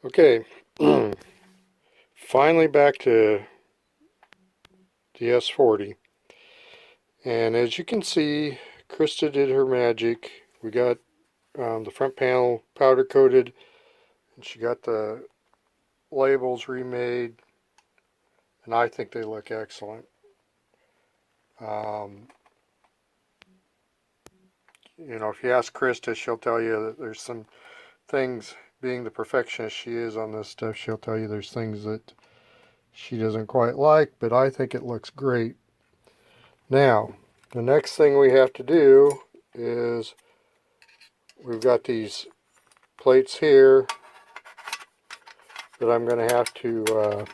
Okay, finally back to the S40. And as you can see, Krista did her magic. We got the front panel powder coated, and she got the labels remade, and I think they look excellent. Um, if you ask Krista, she'll tell you that there's some things, being the perfectionist she is on this stuff, she'll tell you there's things that she doesn't quite like, but I think it looks great. Now, the next thing we have to do is we've got these plates here that I'm going to have to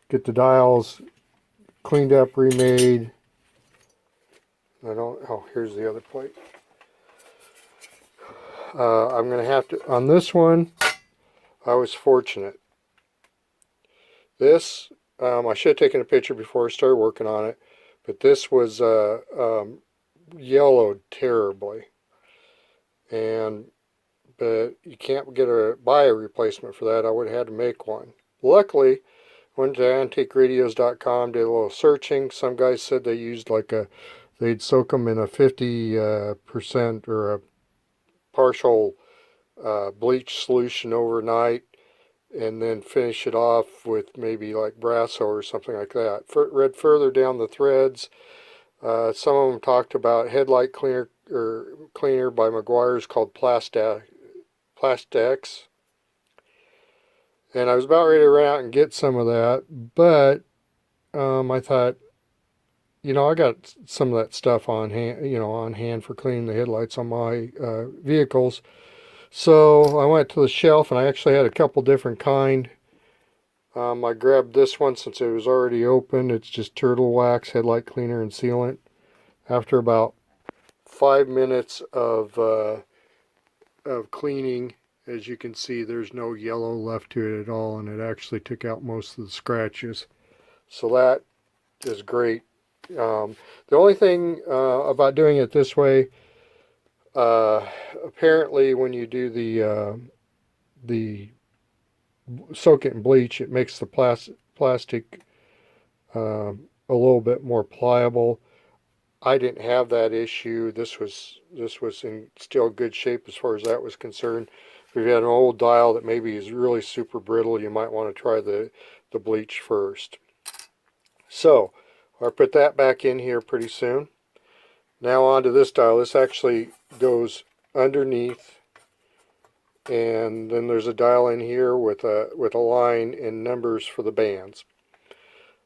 get the dials cleaned up, remade. Here's the other plate. I'm going to have to, on this one, I was fortunate. This, I should have taken a picture before I started working on it, but this was yellowed terribly. But you can't buy a replacement for that. I would have had to make one. Luckily, went to antiqueradios.com, did a little searching. Some guys said they used they'd soak them in a 50% or a partial bleach solution overnight, and then finish it off with maybe like Brasso or something like that. Read further down the threads. Some of them talked about headlight cleaner by Meguiar's called Plastex. And I was about ready to run out and get some of that, but I thought, I got some of that stuff on hand for cleaning the headlights on my vehicles. So I went to the shelf, and I actually had a couple different kind. I grabbed this one since it was already open. It's just turtle wax, headlight cleaner, and sealant. After about 5 minutes of cleaning, as you can see, there's no yellow left to it at all, and it actually took out most of the scratches. So that is great. The only thing about doing it this way, apparently when you do the soak it in bleach, it makes the plastic a little bit more pliable. I didn't have that issue. This was in still good shape as far as that was concerned. If you had an old dial that maybe is really super brittle, you might want to try the bleach first. So I'll put that back in here pretty soon. Now onto this dial. This actually goes underneath, and then there's a dial in here with a line and numbers for the bands.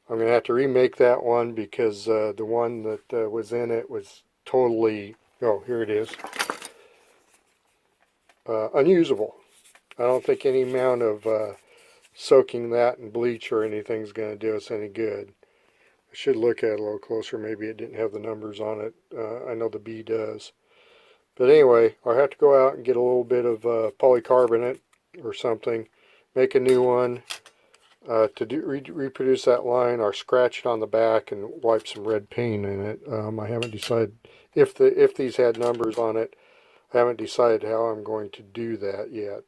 I'm going to have to remake that one because the one that was in it was totally, oh, here it is, unusable. I don't think any amount of soaking that in bleach or anything is going to do us any good. I should look at it a little closer. Maybe it didn't have the numbers on it. I know the B does. But anyway, I'll have to go out and get a little bit of polycarbonate or something, make a new one. To reproduce that line, I'll scratch it on the back and wipe some red paint in it. I haven't decided if these had numbers on it. I haven't decided how I'm going to do that yet.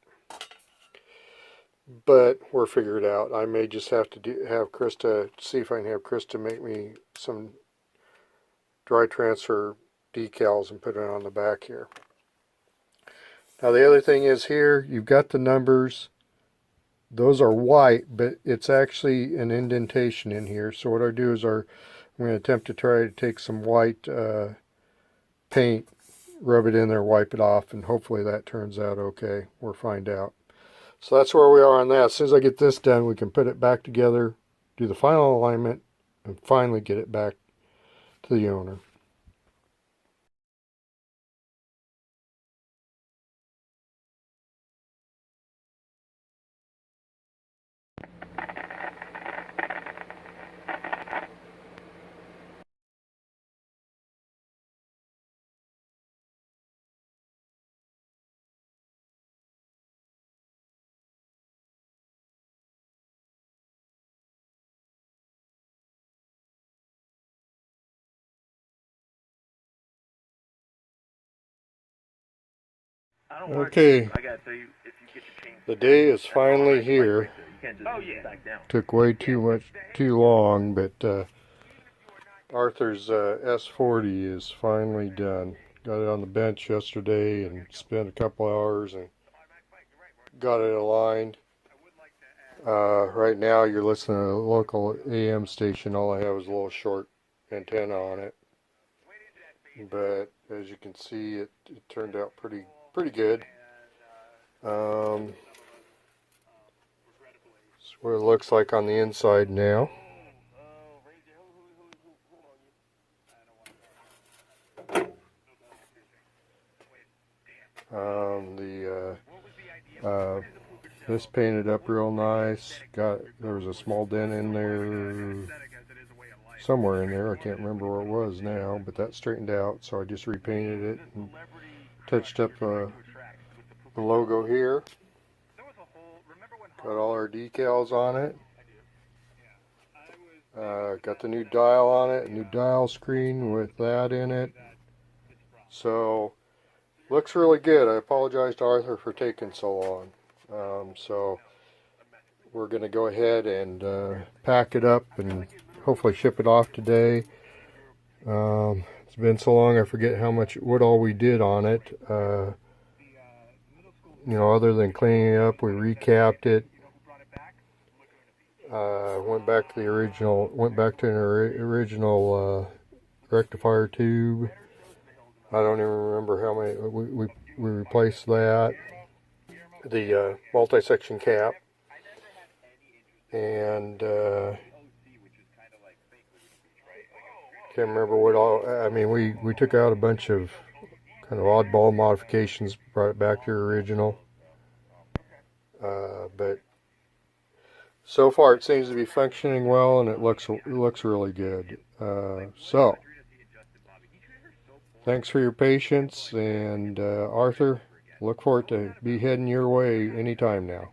But we'll figure it out. I may just have to have Krista, see if I can have Krista make me some dry transfer decals and put it on the back here. Now the other thing is here, you've got the numbers. Those are white, but it's actually an indentation in here. So what I do is I'm going to attempt to try to take some white paint, rub it in there, wipe it off, and hopefully that turns out okay. We'll find out. So that's where we are on that. As soon as I get this done, we can put it back together, do the final alignment, and finally get it back to the owner. Okay, the day is finally here. Took way too long, but Arthur's S40 is finally done. Got it on the bench yesterday and spent a couple hours and got it aligned. Right now you're listening to a local AM station. All I have is a little short antenna on it. But as you can see, it turned out pretty good. That's what it looks like on the inside now. This painted up real nice. There was a small dent in there, somewhere in there. I can't remember where it was now, but that straightened out. So I just repainted it and touched up the logo here. Got all our decals on it. Got the new dial on it, new dial screen with that in it. So looks really good. I apologize to Arthur for taking so long. So we're going to go ahead and pack it up and hopefully ship it off today. It's been so long I forget what all we did on it. You know, other than cleaning it up, we recapped it. Went back to the original. Went back to an original rectifier tube. I don't even remember how many. We replaced that. The multi-section cap, and can't remember what all. I mean, we took out a bunch of kind of oddball modifications, brought it back to the original. But so far it seems to be functioning well, and it looks really good. So thanks for your patience, and Arthur, look forward to be heading your way anytime now.